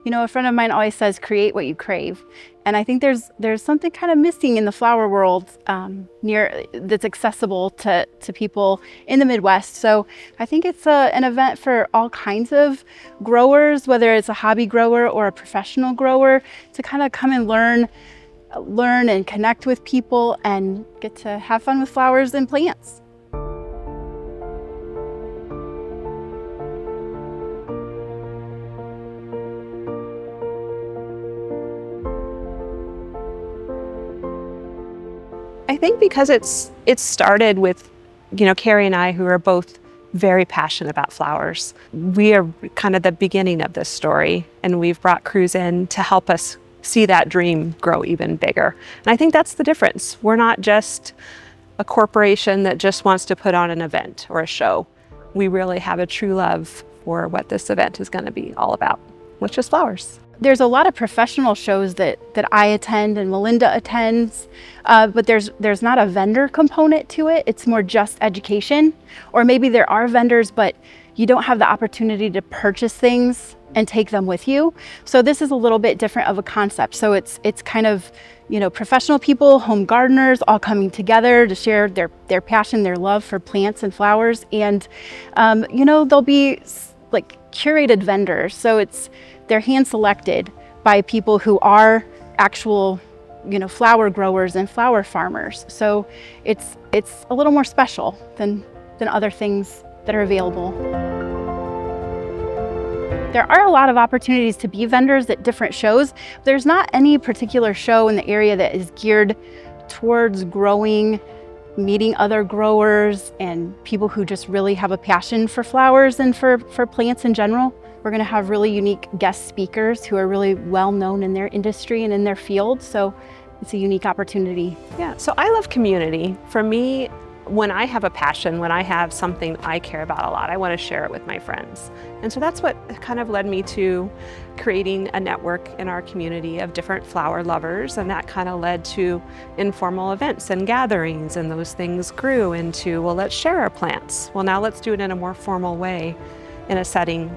You know, a friend of mine always says, create what you crave. And I think there's something kind of missing in the flower world that's accessible to people in the Midwest. So I think it's an event for all kinds of growers, whether it's a hobby grower or a professional grower, to kind of come and learn and connect with people and get to have fun with flowers and plants. I think because it started with, Carrie and I, who are both very passionate about flowers. We are kind of the beginning of this story, and we've brought Kruse in to help us see that dream grow even bigger. And I think that's the difference. We're not just a corporation that just wants to put on an event or a show. We really have a true love for what this event is going to be all about, which is flowers. There's a lot of professional shows that I attend and Melinda attends, but there's not a vendor component to it. It's more just education. Or maybe there are vendors, but you don't have the opportunity to purchase things and take them with you. So this is a little bit different of a concept. So it's kind of, professional people, home gardeners, all coming together to share their passion, their love for plants and flowers. And, there'll be like curated vendors. So they're hand selected by people who are actual, flower growers and flower farmers. So it's a little more special than other things that are available. There are a lot of opportunities to be vendors at different shows. There's not any particular show in the area that is geared towards growing, meeting other growers and people who just really have a passion for flowers and for plants in general. We're going to have really unique guest speakers who are really well known in their industry and in their field. So it's a unique opportunity. Yeah, so I love community. For me, when I have a passion, when I have something I care about a lot, I want to share it with my friends. And so that's what kind of led me to creating a network in our community of different flower lovers. And that kind of led to informal events and gatherings. And those things grew into, well, let's share our plants. Well, now let's do it in a more formal way in a setting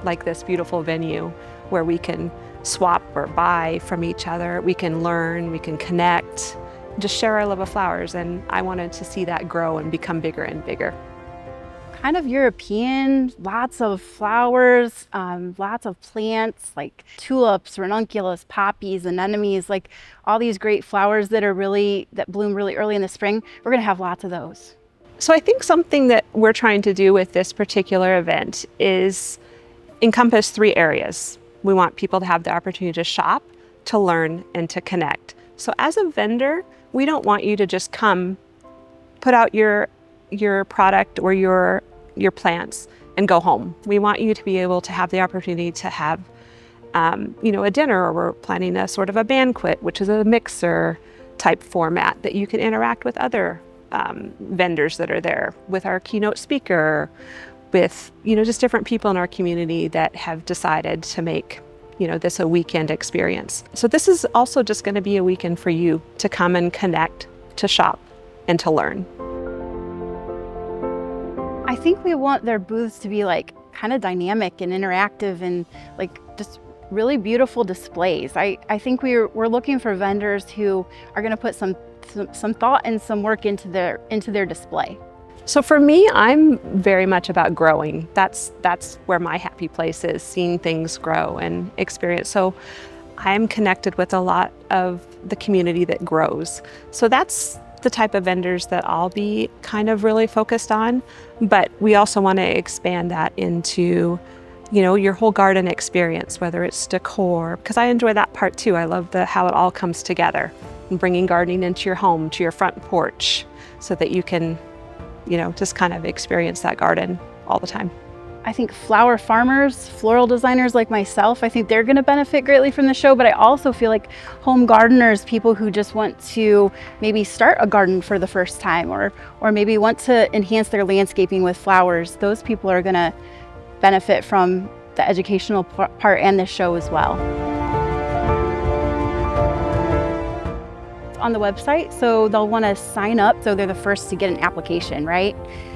like this beautiful venue where we can swap or buy from each other. We can learn, we can connect, just share our love of flowers. And I wanted to see that grow and become bigger and bigger. Kind of European, lots of flowers, lots of plants like tulips, ranunculus, poppies, anemones, like all these great flowers that bloom really early in the spring. We're gonna have lots of those. So I think something that we're trying to do with this particular event is encompass 3 areas. We want people to have the opportunity to shop, to learn, and to connect. So as a vendor, we don't want you to just come, put out your product or your plants and go home. We want you to be able to have the opportunity to have, a dinner, or we're planning a sort of a banquet, which is a mixer type format that you can interact with other vendors that are there, with our keynote speaker, with, just different people in our community that have decided to make, this a weekend experience. So this is also just going to be a weekend for you to come and connect, to shop, and to learn. I think we want their booths to be like kind of dynamic and interactive and like just really beautiful displays. I think we're looking for vendors who are going to put some thought and some work into their display. So for me, I'm very much about growing. That's where my happy place is, seeing things grow and experience. So I'm connected with a lot of the community that grows. So that's the type of vendors that I'll be kind of really focused on. But we also want to expand that into, your whole garden experience, whether it's decor, because I enjoy that part too. I love how it all comes together, and bringing gardening into your home, to your front porch, so that you can just kind of experience that garden all the time. I think flower farmers, floral designers like myself, I think they're going to benefit greatly from the show, but I also feel like home gardeners, people who just want to maybe start a garden for the first time or maybe want to enhance their landscaping with flowers, those people are going to benefit from the educational part and the show as well. On the website, so they'll want to sign up so they're the first to get an application, right?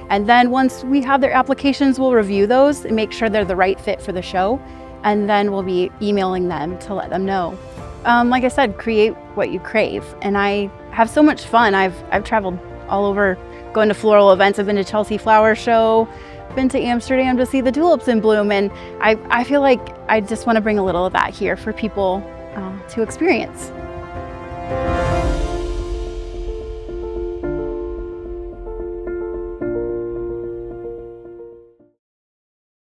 And then once we have their applications, we'll review those and make sure they're the right fit for the show. and then we'll be emailing them to let them know. Like I said, create what you crave. And I have so much fun. I've traveled all over going to floral events. I've been to Chelsea Flower Show, been to Amsterdam to see the tulips in bloom. And I feel like I just want to bring a little of that here for people to experience.